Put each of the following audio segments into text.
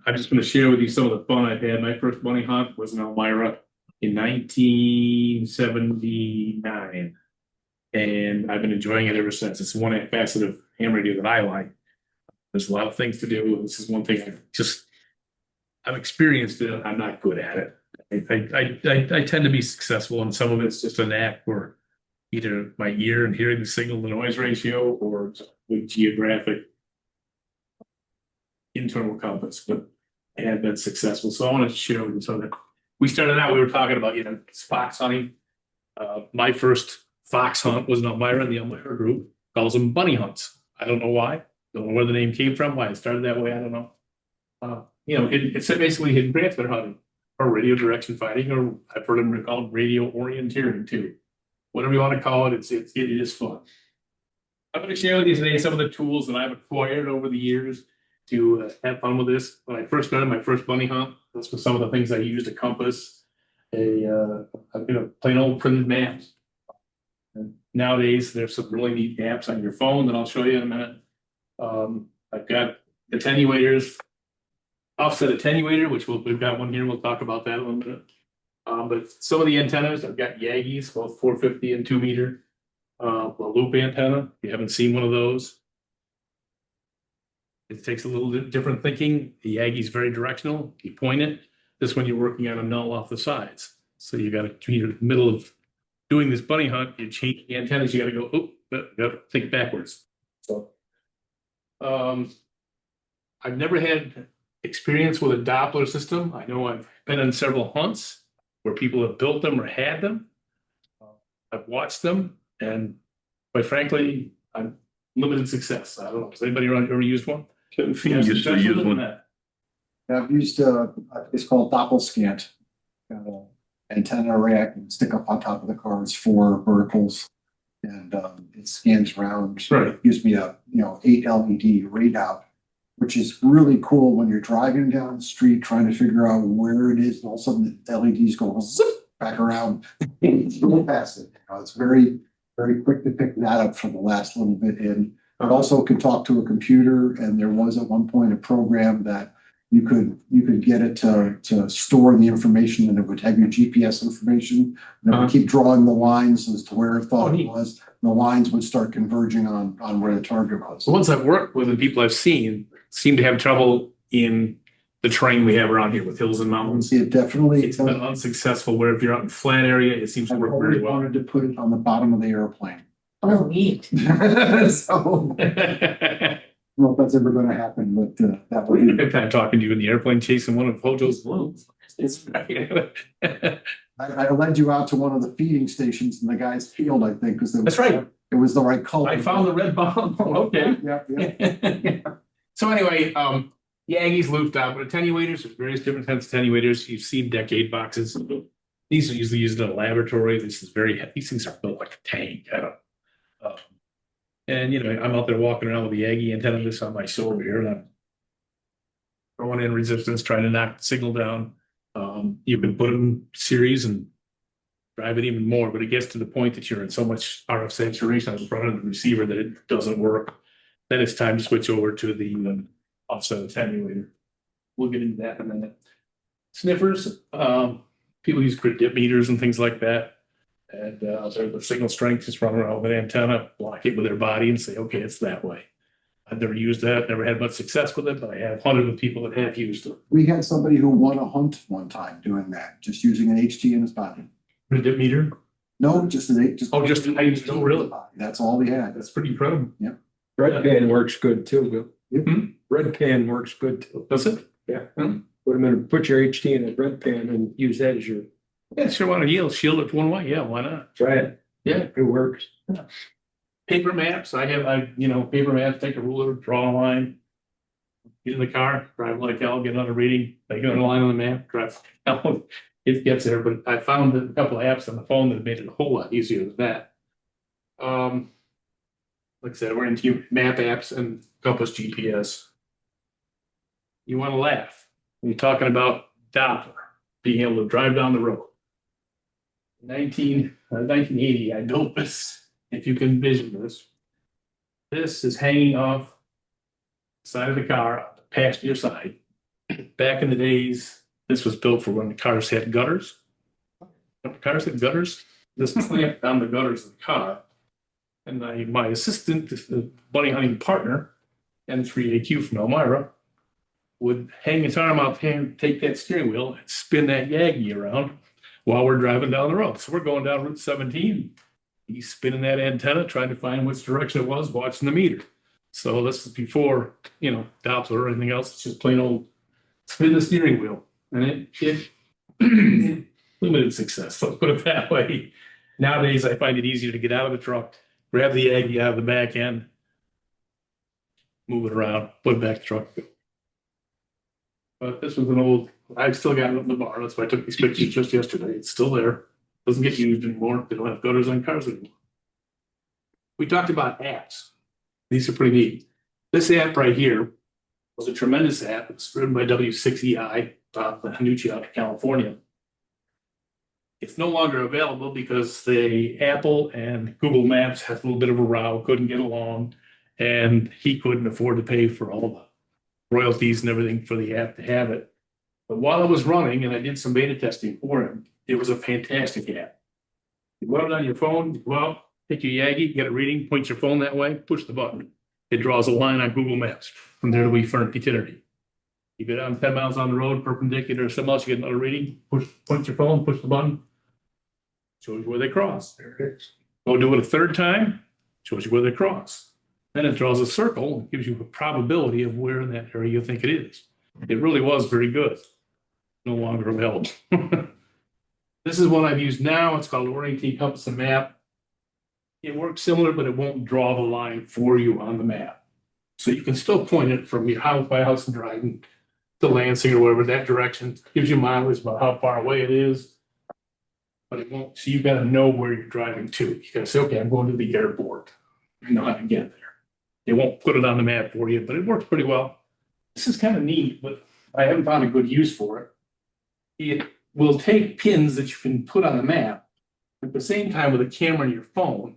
I'm just going to share with you some of the fun I've had. My first bunny hunt was in Elmira in 1979, and I've been enjoying it ever since. It's one facet of ham radio that I like. There's a lot of things to do. This is one thing I've experienced it. I'm not good at it. I tend to be successful, and some of it's just a knack for either my ear and hearing the signal to noise ratio or with geographic internal compass, but I have been successful. So I want to share with you something. We started out, we were talking about, fox hunting. My first fox hunt was in Elmira, and the Elmira group calls them bunny hunts. I don't know why. Don't know where the name came from, why it started that way. I don't know. It's basically hidden transmitter hunting or radio direction fighting, or I've heard them called radio orienteering too. Whatever you want to call it, it is fun. I'm going to share with you today some of the tools that I've acquired over the years to have fun with this. When I first started my first bunny hunt, this was some of the things I used: a compass, a plain old printed map. And nowadays, there's some really neat apps on your phone that I'll show you in a minute. I've got attenuators, offset attenuator, which we've got one here. We'll talk about that in a little minute. But some of the antennas, I've got Yagis, both 450 and 2 meter. A loop antenna. If you haven't seen one of those, it takes a little different thinking. The Yagi's very directional. You point it. This one you're working on a null off the sides. So you got to, in the middle of doing this bunny hunt, you change the antennas. You got to go, got to think backwards. So, I've never had experience with a Doppler system. I know I've been on several hunts where people have built them or had them. I've watched them, and quite frankly, I'm limited success. I don't know. Has anybody around ever used one? Used to use one. I've used it's called Doppelscant. Got an antenna rack and stick up on top of the car. It's 4 verticals, and it scans around. Right. It gives me a 8 LED readout, which is really cool when you're driving down the street trying to figure out where it is, and all of a sudden the LEDs go zip back around. It's really fast. It's very, very quick to pick that up from the last little bit in. It also could talk to a computer, and there was at one point a program that you could get it to store the information, and it would have your GPS information, and it would keep drawing the lines as to where it thought it was. And the lines would start converging on where the target was. The ones I've worked with and people I've seen seem to have trouble in the terrain we have around here with hills and mountains. It definitely It's been unsuccessful. Where if you're out in flat area, it seems to work very well. I wanted to put it on the bottom of the airplane. Oh, neat. So I don't know if that's ever going to happen, but that would be. Good time talking to you in the airplane chasing one of Hojo's balloons. I led you out to one of the feeding stations in the guy's field, I think, because That's right. It was the right color. I found the red bomb. Okay. Yeah. So anyway, Yagis looped out, but attenuators, there's various different kinds of attenuators. You've seen decade boxes. These are usually used in a laboratory. These things are built like a tank. And I'm out there walking around with the Yagi antenna just on my shoulder here, and I'm throwing in resistance, trying to knock the signal down. You can put it in series and drive it even more, but it gets to the point that you're in so much RF saturation on the front of the receiver that it doesn't work. Then it's time to switch over to the offset attenuator. We'll get into that in a minute. Sniffers, people use grid dip meters and things like that. And the signal strength just run around with an antenna, block it with their body and say, okay, it's that way. I've never used that, never had much success with it, but I have hunted with people that have used it. We had somebody who won a hunt one time doing that, just using an HT in his body. Grid dip meter? No, just an HT. Just an HT, really? That's all we had. That's pretty incredible. Yep. Red pan works good too. Yep. Red pan works good too. Does it? Yeah. Put your HT in a red pan and use that as your. Yeah, sure. Want to shield it one way? Yeah, why not? Try it. Yeah, it works. Yeah. Paper maps. Paper maps. Take a ruler, draw a line, get in the car, drive like hell, get another reading, make another line on the map, drive like hell. It gets there. But I found a couple of apps on the phone that have made it a whole lot easier than that. Like I said, we're into map apps and compass GPS. You want to laugh when you're talking about Doppler being able to drive down the road. 1980, I built this. If you can envision this, this is hanging off the side of the car on the passenger side. back in the days, this was built for when the cars had gutters. When the cars had gutters, this clamped down the gutters of the car. And my assistant, the bunny hunting partner, N3AQ from Elmira, would hang his arm out and take that steering wheel and spin that Yagi around while we're driving down the road. So we're going down Route 17. He's spinning that antenna, trying to find which direction it was, watching the meter. So this is before, Doppler or anything else. It's just plain old spin the steering wheel. And it limited success. Let's put it that way. Nowadays, I find it easier to get out of the truck, grab the Yagi out of the back end, move it around, put it back in the truck. But this was an old, I've still got it up in the bar. That's why I took these pictures just yesterday. It's still there. Doesn't get used anymore. They don't have gutters on cars anymore. We talked about apps. These are pretty neat. This app right here was a tremendous app. It was written by W6EI, Bob Hanucci out of California. It's no longer available because the Apple and Google Maps had a little bit of a row, couldn't get along, and he couldn't afford to pay for all the royalties and everything for the app to have it. But while it was running, and I did some beta testing for him, it was a fantastic app. You load it on your phone, you go out, take your Yagi, get a reading, point your phone that way, push the button. It draws a line on Google Maps from there to eternity. You go down 10 miles on the road, perpendicular or something else, you get another reading, point your phone, push the button, shows you where they cross. There it is. Go do it a third time, shows you where they cross. Then it draws a circle and gives you a probability of where in that area you think it is. It really was very good. No longer available. This is one I've used now. It's called Orienting Compass and Map. It works similar, but it won't draw the line for you on the map. So you can still point it from your house by house and driving to Lansing or wherever, that direction. Gives you mileage about how far away it is. But it won't, so you got to know where you're driving to. You got to say, okay, I'm going to the airport. I know how to get there. It won't put it on the map for you, but it works pretty well. This is kind of neat, but I haven't found a good use for it. It will take pins that you can put on the map. At the same time, with a camera on your phone,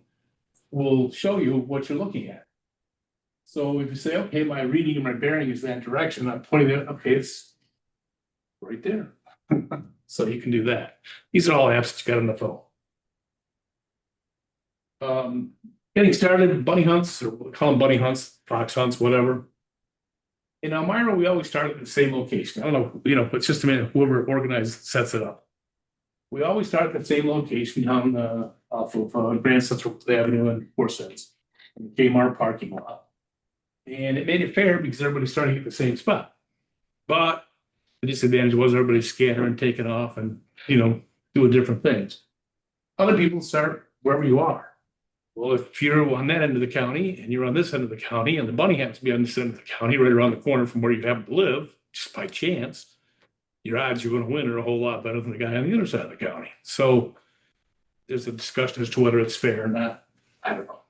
will show you what you're looking at. So if you say, okay, my reading and my bearing is that direction, I'm pointing it, okay, it's right there. So you can do that. These are all apps that you got on the phone. Getting started, bunny hunts, or we'll call them bunny hunts, fox hunts, whatever. In Elmira, we always start at the same location. I don't know, it's just a minute, whoever organizes sets it up. We always start at the same location on off of Grand Central Avenue and Forsyth, in the Kmart parking lot. And it made it fair because everybody's starting at the same spot. But the disadvantage was everybody's scattering, taking off, and doing different things. Other people start wherever you are. Well, if you're on that end of the county and you're on this end of the county, and the bunny happens to be on this end of the county, right around the corner from where you happen to live, just by chance, your odds you're going to win are a whole lot better than the guy on the other side of the county. So there's a discussion as to whether it's fair or not. I don't know.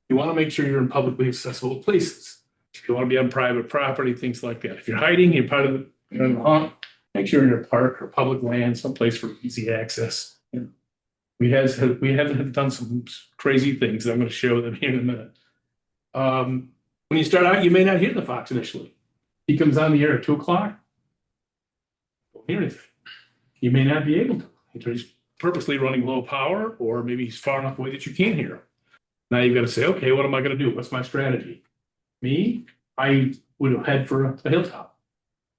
You want to make sure you're in publicly accessible places. If you want to be on private property, things like that. If you're hiding, you're part of the hunt, make sure you're in a park or public land, someplace for easy access. We have done some crazy things that I'm going to share with them here in a minute. When you start out, you may not hear the fox initially. He comes on the air at 2 o'clock. Don't hear anything. You may not be able to. He's purposely running low power, or maybe he's far enough away that you can't hear him. Now you've got to say, okay, what am I going to do? What's my strategy? Me, I would head for a hilltop.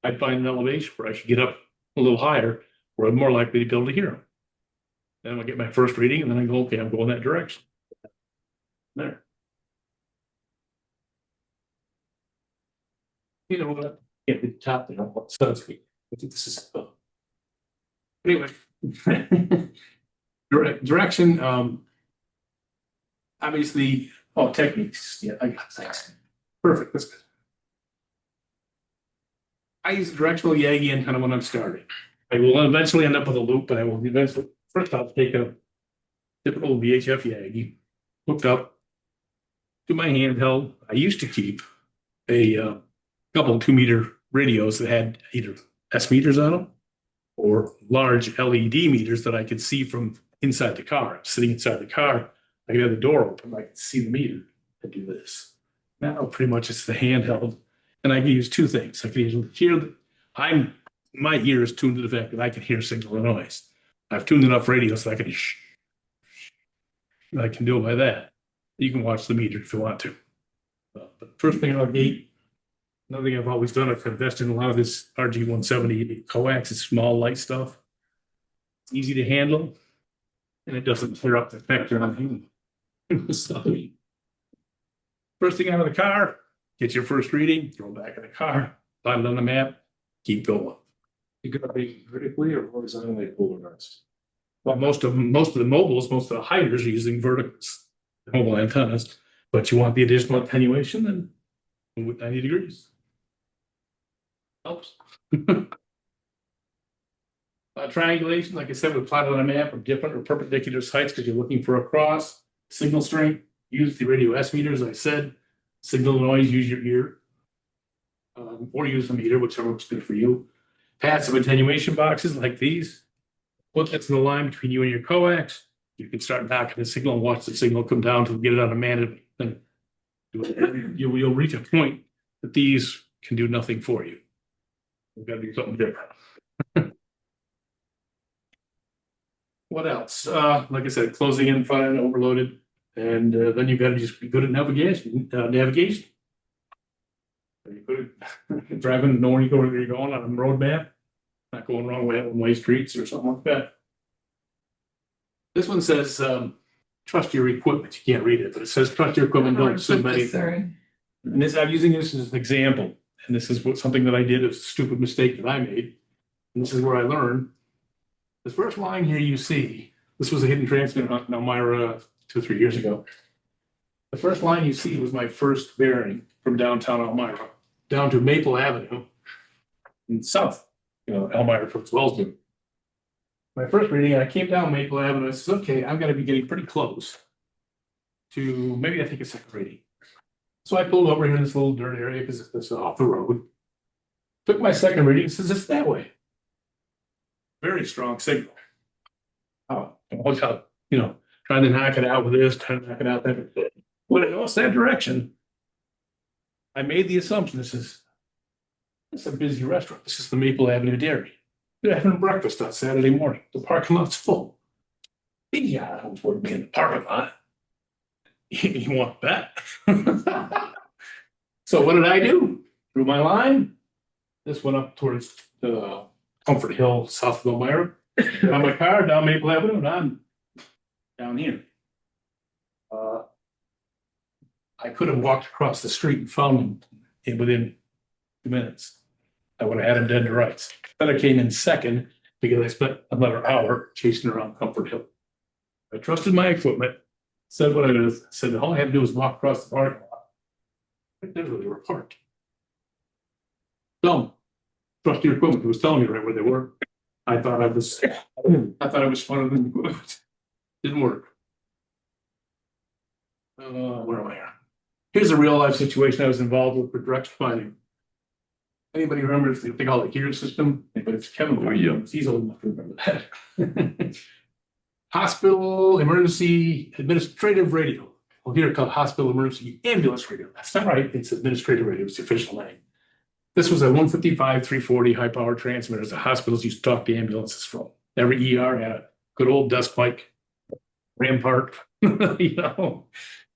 I'd find an elevation where I should get up a little higher, where I'm more likely to be able to hear him. Then I get my first reading, and then I go, okay, I'm going that direction. There. You know what? Get the top there. What sunscreen? I think this is. Anyway, direction. Obviously, techniques. Yeah, I got thanks. Perfect. That's good. I use a directional Yagi and kind of when I'm starting. I will eventually end up with a loop, but I will eventually. First, I'll take a typical VHF Yagi, hooked up to my handheld. I used to keep a couple 2-meter radios that had either S meters on them or large LED meters that I could see from inside the car. I'm sitting inside the car, I could have the door open, I could see the meter and do this. Now, pretty much it's the handheld, and I can use two things. I can either hear My ear is tuned to the fact that I can hear signal and noise. I've tuned enough radio so I can do it by that. You can watch the meter if you want to. But first thing out of the gate, another thing I've always done, I've invested in a lot of this RG170 coax. It's small, light stuff. It's easy to handle, and it doesn't clear up the effector on the stuff. First thing out of the car, get your first reading, throw it back in the car, find it on the map, keep going. You gotta be vertically or horizontally polarized. Well, most of the mobiles, most of the hiders are using verticals, mobile antennas, but you want the additional attenuation, then 90 degrees. Helps. Triangulation, like I said, we plotted on a map of different or perpendicular sites because you're looking for a cross. Signal strength, use the radio S meter, as I said. Signal noise, use your ear. Or use the meter, whichever works good for you. Passive attenuation boxes like these. Put that's in the line between you and your coax. You can start knocking the signal and watch the signal come down to get it on a management thing. You'll reach a point that these can do nothing for you. We've got to do something different. What else? Like I said, closing in front and overloaded. And then you've got to just be good at navigation. You could driving, knowing where you're going on a road map, not going wrong way, one-way streets or something like that. This one says, trust your equipment. You can't read it, but it says, trust your equipment, don't assume anything. And this, I'm using this as an example. And this is something that I did, a stupid mistake that I made. And this is where I learned. The first line here you see, this was a hidden transmitter on Elmira 2 or 3 years ago. The first line you see was my first bearing from downtown Elmira down to Maple Avenue in south, Elmira towards Wellsville. My first reading, I came down Maple Avenue. I said, okay, I'm going to be getting pretty close to maybe I take a second reading. So I pulled over here in this little dirt area because it's off the road. Took my second reading, it says it's that way. Very strong signal. Oh, trying to knock it out with this, trying to knock it out that. When I noticed that direction, I made the assumption this is a busy restaurant. This is the Maple Avenue Dairy. They're having breakfast on Saturday morning. The parking lot's full. Yeah, I don't want to be in the parking lot. You want that? So what did I do? Through my line. This went up towards Comfort Hill, south of Elmira. Got my car down Maple Avenue, and I'm down here. I could have walked across the street and found him within 2 minutes. I would have had him dead to rights. Then I came in second because I spent another hour chasing around Comfort Hill. I trusted my equipment, said what I was, said all I had to do was walk across the parking lot. There's where they were parked. Dumb. Trust your equipment. It was telling me right where they were. I thought I was smarter than the equipment. Didn't work. Where am I here? Here's a real life situation I was involved with for direction finding. Anybody remembers the thing called the HEAR system? But it's Kevin. Yeah. He's old enough to remember that. Hospital emergency administrative radio. Well, here it's called hospital emergency ambulance radio. That's not right. It's administrative radio. It's the official name. This was a 155 340 high power transmitter the hospitals used to talk to ambulances from. Every ER had a good old desk mic, Rampart,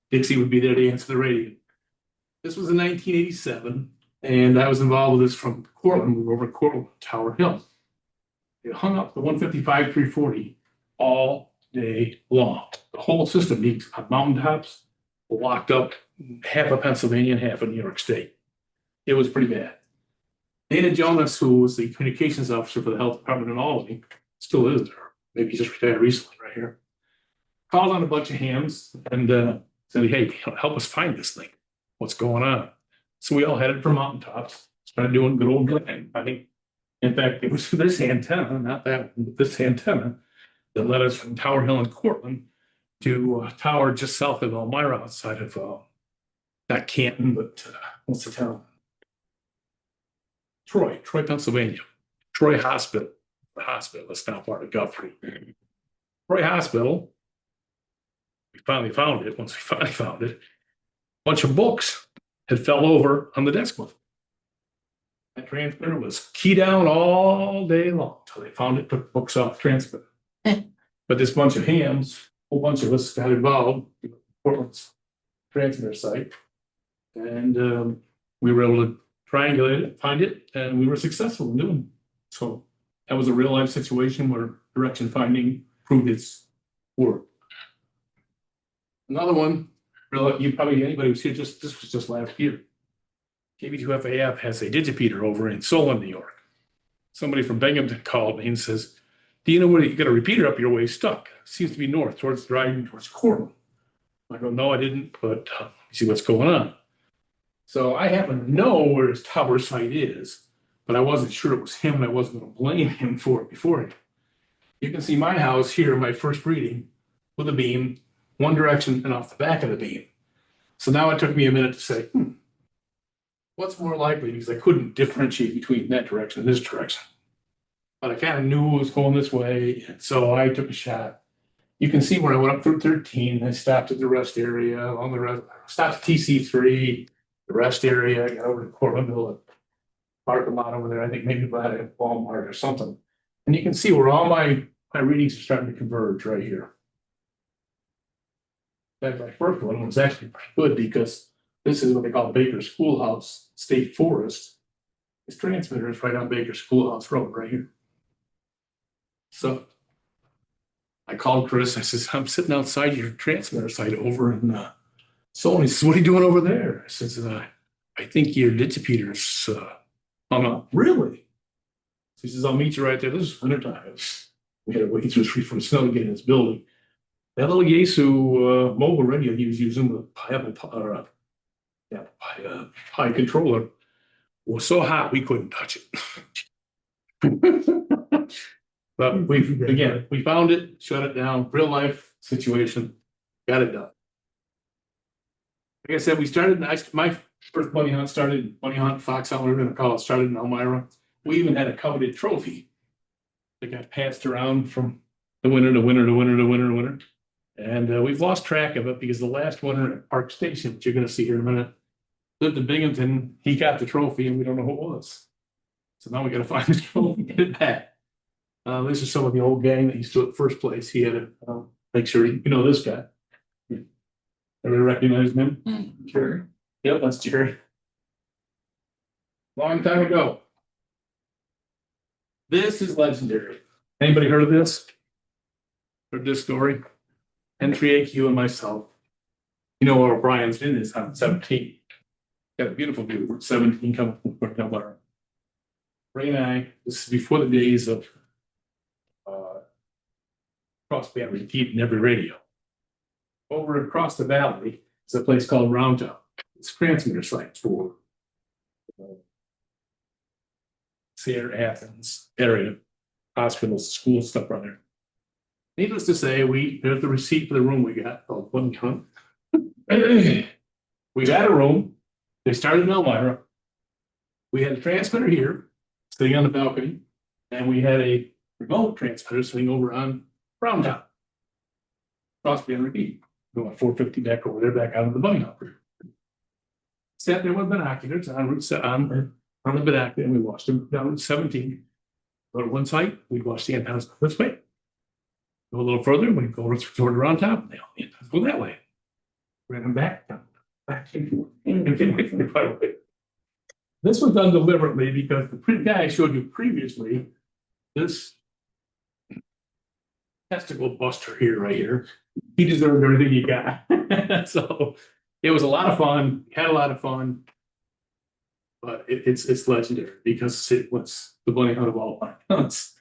Dixie would be there to answer the radio. This was in 1987, and I was involved with this from Cortland. We were over at Cortland, Tower Hill. It hung up the 155 340 all day long. The whole system needs on mountaintops, locked up half of Pennsylvania and half of New York State. It was pretty bad. Dana Jonas, who was the communications officer for the health department in Albany, still is there. Maybe he just retired recently right here. Called on a bunch of hams and said, hey, help us find this thing. What's going on? So we all headed for mountaintops, started doing good old finding. In fact, it was this antenna, not that one, but this antenna that led us from Tower Hill in Cortland to a tower just south of Elmira outside of, not Canton, but what's the town? Troy, Pennsylvania. Troy Hospital. The hospital is now part of Guthrie. Troy Hospital. We finally found it. Once we finally found it, a bunch of books had fell over on the desk with. That transmitter was key down all day long till they found it, took books off transmitter. But this bunch of hams, a whole bunch of us got involved, Portland's transmitter site. And we were able to triangulate it, find it, and we were successful in doing it. So that was a real life situation where direction finding proved its worth. Another one, you probably, anybody who's here, this was just last year. KB2FAF has a digipeater over in Solon, New York. Somebody from Binghamton called me and says, do you know where you got a repeater up your way stuck? Seems to be north, driving towards Cortland. I go, no, I didn't, but see what's going on. So I happen to know where his tower site is, but I wasn't sure it was him, and I wasn't going to blame him for it beforehand. You can see my house here, my first reading, with a beam, one direction and off the back of the beam. So now it took me a minute to say, what's more likely? Because I couldn't differentiate between that direction and this direction. But I kind of knew it was going this way, and so I took a shot. You can see where I went up through 13, I stopped at the rest area, along the rest, stopped at TC3, the rest area, got over to Cortlandville, parking lot over there, I think maybe by a Walmart or something. And you can see where all my readings are starting to converge right here. In fact, my first one was actually pretty good because this is what they call Baker Schoolhouse State Forest. This transmitter is right on Baker Schoolhouse Road right here. So I called Chris. I says, I'm sitting outside your transmitter site over in Solon. He says, what are you doing over there? I says, I think your digipeater's hung up. Really? So he says, I'll meet you right there. This is wintertime. We had to wait through 3 foot of snow to get in this building. That little Yaesu mobile radio he was using with a Pi controller was so hot we couldn't touch it. But we found it, shut it down, real life situation, got it done. Like I said, we started, my first bunny hunt fox hunt, whatever we're gonna call it, started in Elmira. We even had a coveted trophy that got passed around from the winter to winter to winter to winter to winter. And we've lost track of it because the last winner at Park Station, which you're gonna see here in a minute, lived in Binghamton. He got the trophy and we don't know who it was. So now we gotta find the trophy and get it back. This is some of the old gang that used to at first place. He had to make sure you know this guy. Everybody recognize him? Jerry. Yep, that's Jerry. Long time ago. This is legendary. Anybody heard of this? Heard this story? Entry AQ and myself. You know where O'Brien's in is on 17. Got a beautiful view. 17 coming from Delbar. Ray and I, this is before the days of crossband repeat in every radio. Over across the valley is a place called Round Top. It's a transmitter site for Sierra Athens area, hospitals, schools, stuff around there. Needless to say, there's the receipt for the room we got called One Hunt. We got a room. They started in Elmira. We had a transmitter here, sitting on the balcony, and we had a remote transmitter sitting over on Round Top. Crossband repeat. We went 450 back over there, back out of the bunny hopper. Sat there with binoculars on the binocular, and we watched them down Route 17. Go to one site, we'd watch the antennas go this way. Go a little further, we'd go toward Round Top, and the antennas go that way. Ran them back and forth, and forth. This was done deliberately because the guy I showed you previously, this testicle buster here, right here, he deserved everything he got. So it was a lot of fun, had a lot of fun, but it's legendary because it was the bunny hunt of all hunts.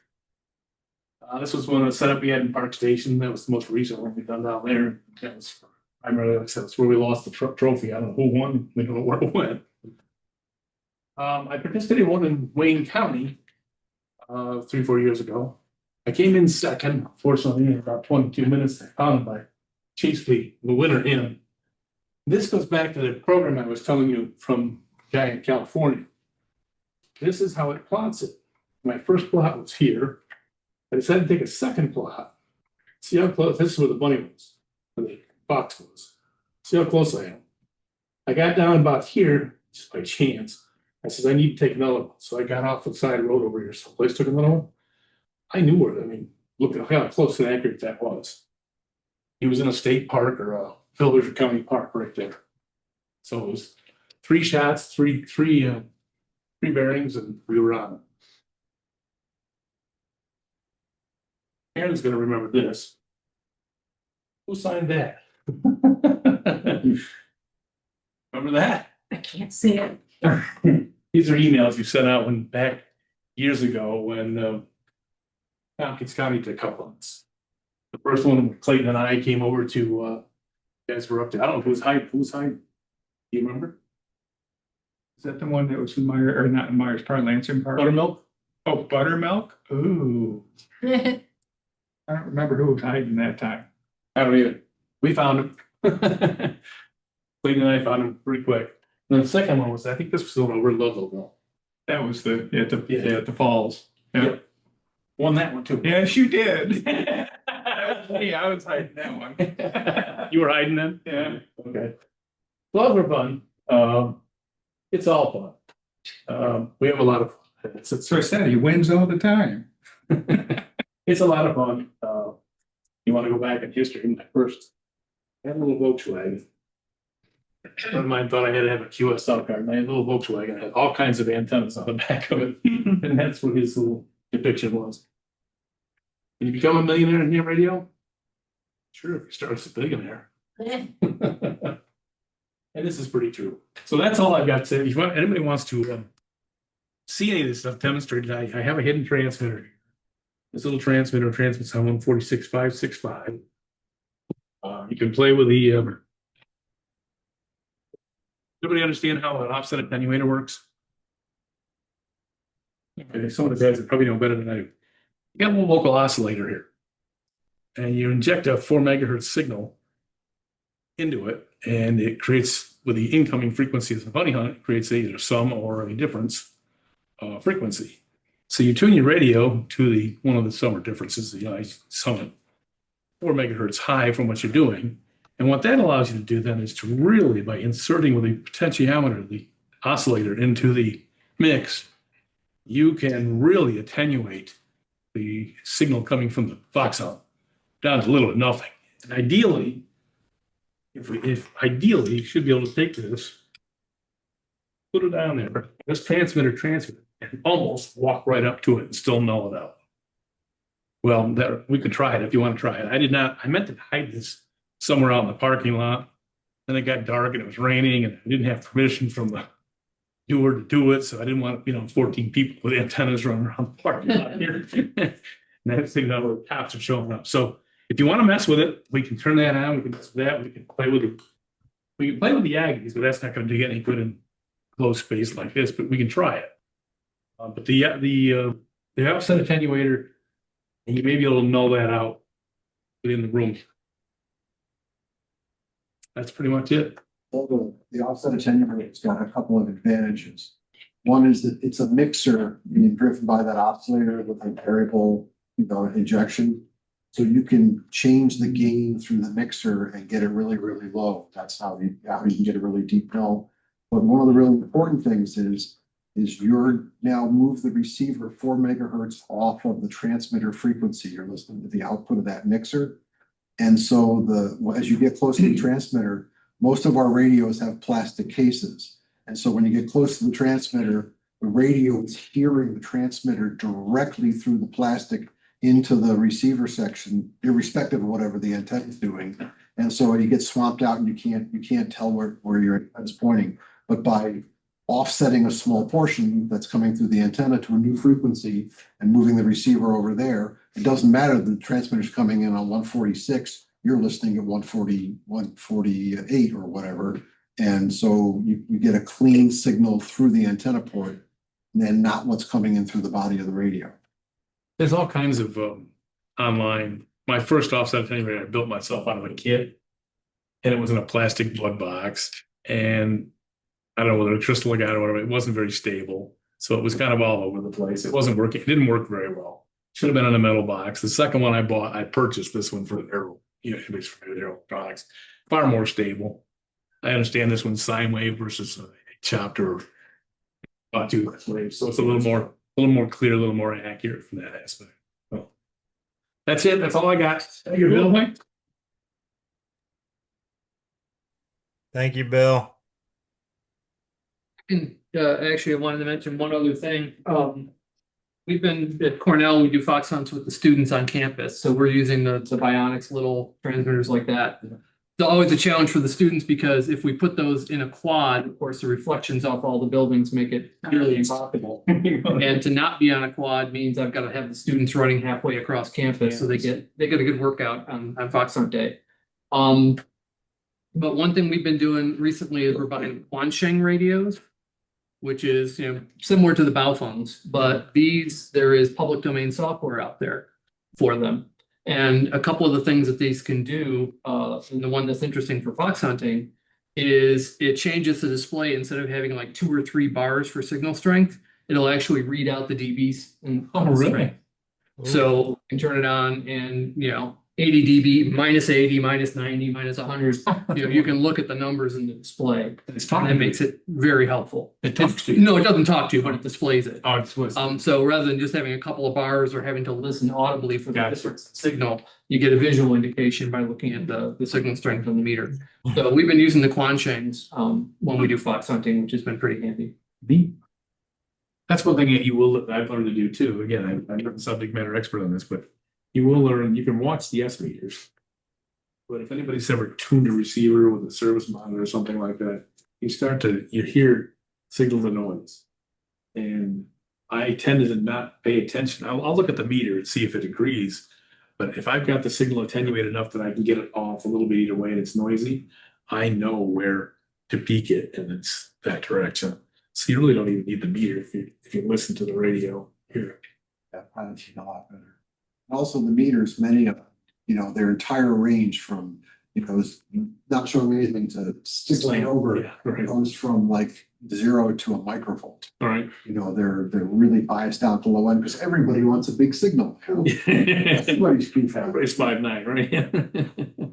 This was one of the setup we had in Park Station. That was the most recent one we've done down there. That was primarily, like I said, that's where we lost the trophy. I don't know who won. We don't know where it went. I participated in one in Wayne County 3-4 years ago. I came in second, fortunately, in about 22 minutes. I found my chiefly the winner in. This goes back to the program I was telling you from guy in California. This is how it plots it. My first plot was here. I decided to take a second plot. See how close, this is where the bunny was, where the fox was. See how close I am. I got down about here, just by chance. I says, I need to take another one. So I got off the side road over here someplace, took another one. I knew where, I mean, look at how close to Ackroyd that was. He was in a state park or a Village County Park right there. So it was 3 shots, three bearings, and we were on it. Aaron's gonna remember this. Who signed that? Remember that? I can't see it. These are emails you sent out when back years ago when Tompkins County did a couple months. The first one, Clayton and I came over to you guys were up there. I don't know who's hiding. Do you remember? Is that the one that was in Meyer, or not in Myers Park, Lansing Park? Buttermilk? Oh, buttermilk? Ooh, I don't remember who was hiding that time. I don't either. We found him. Clayton and I found him pretty quick. And the second one was, I think this was the one over in Ludlow. That was the, at the falls. Yeah. Yep. Won that one too. Yes, you did. Yeah, I was hiding that one. You were hiding them? Yeah. Okay. Well, those were fun. It's all fun. We have a lot of fun. So I said, he wins all the time. It's a lot of fun. You want to go back in history, my first, I had a little Volkswagen. A friend of mine thought I had to have a QSL card. My little Volkswagen had all kinds of antennas on the back of it. And that's what his little depiction was. Can you become a millionaire in ham radio? Sure, if you start as a billionaire. And this is pretty true. So that's all I've got to say. If anybody wants to see any of this stuff demonstrated, I have a hidden transmitter. This little transmitter transmits on 146.565. You can play with the. Everybody understand how an offset attenuator works? Okay, some of the guys probably know better than I do. You got a little local oscillator here, and you inject a 4 megahertz signal into it, and it creates, with the incoming frequency of the bunny hunt, it creates either a sum or a difference frequency. So you tune your radio to the one of the sum or differences, the sum at 4 megahertz high from what you're doing. And what that allows you to do then is to really, by inserting with the potentiometer, the oscillator into the mix, you can really attenuate the signal coming from the Fox hunt down to little to nothing. And ideally, if ideally, you should be able to take this, put it down there, this transmitter, and almost walk right up to it and still null it out. Well, we could try it if you want to try it. I did not. I meant to hide this somewhere out in the parking lot. Then it got dark and it was raining, and I didn't have permission from the doer to do it, so I didn't want 14 people with antennas running around the parking lot here. And next thing you know, the cops are showing up. So if you want to mess with it, we can turn that on. We can mess with that. We can play with it. We can play with the Aggies, but that's not going to do any good in closed space like this. But we can try it. But the offset attenuator, and you may be able to null that out within the room. That's pretty much it. The offset attenuator has got a couple of advantages. One is that it's a mixer being driven by that oscillator with a variable, injection. So you can change the gain through the mixer and get it really, really low. That's how you can get a really deep null. But one of the really important things is you're now move the receiver 4 megahertz off of the transmitter frequency. You're listening to the output of that mixer. And so as you get close to the transmitter, most of our radios have plastic cases. And so when you get close to the transmitter, the radio is hearing the transmitter directly through the plastic into the receiver section, irrespective of whatever the antenna is doing. And so you get swamped out and you can't tell where your antenna is pointing. But by offsetting a small portion that's coming through the antenna to a new frequency and moving the receiver over there, it doesn't matter the transmitter's coming in on 146, you're listening at 140, 148 or whatever. And so you get a clean signal through the antenna port and then not what's coming in through the body of the radio. There's all kinds of online. My first offset attenuator I built myself out of a kit, and it was in a plastic blood box. And I don't know whether a crystal got or whatever. It wasn't very stable, so it was kind of all over the place. It wasn't working. It didn't work very well. Should have been in a metal box. The second one I purchased this one for the Aero, at least for the Aero products, far more stable. I understand this one's sine wave versus a chopped or sawtooth wave, so it's a little more clear, a little more accurate from that aspect. Well, that's it. That's all I got. Thank you, Bill. Mike. Thank you, Bill. And actually, I wanted to mention one other thing. We've been at Cornell, we do fox hunts with the students on campus. So we're using the Bionics little transmitters like that. It's always a challenge for the students because if we put those in a quad, of course, the reflections off all the buildings make it nearly impossible. And to not be on a quad means I've got to have the students running halfway across campus, so they get a good workout on fox hunt day. But one thing we've been doing recently is we're buying Quansheng radios, which is, similar to the Baofengs, but there is public domain software out there for them. And a couple of the things that these can do, and the one that's interesting for fox hunting, is it changes the display. Instead of having like 2 or 3 bars for signal strength, it'll actually read out the dBs and strength. So you can turn it on and, 80 dB, minus 80, minus 90, minus 100. You can look at the numbers in the display. It's And that makes it very helpful. It talks to you. No, it doesn't talk to you, but it displays it. Oh, it's So rather than just having a couple of bars or having to listen audibly for the Gotcha. different signal, you get a visual indication by looking at the signal strength on the meter. So we've been using the Quanshengs when we do fox hunting, which has been pretty handy. That's one thing that I've learned to do too. Again, I'm not a subject matter expert on this, but you will learn, you can watch the S meters. But if anybody's ever tuned a receiver with a service monitor or something like that, you hear signal to noise. And I tend to not pay attention. I'll look at the meter and see if it agrees. But if I've got the signal attenuated enough that I can get it off a little bit either way and it's noisy, I know where to peak it and it's that direction. So you really don't even need the meter if you listen to the radio here. Yeah, probably a lot better. Also, the meters, many of them, their entire range from, not showing anything to 6 over, Yeah, right. goes from like 0 to a microvolt. All right. They're really biased down to low end because everybody wants a big signal. Everybody's goofy. It's 5.9, right?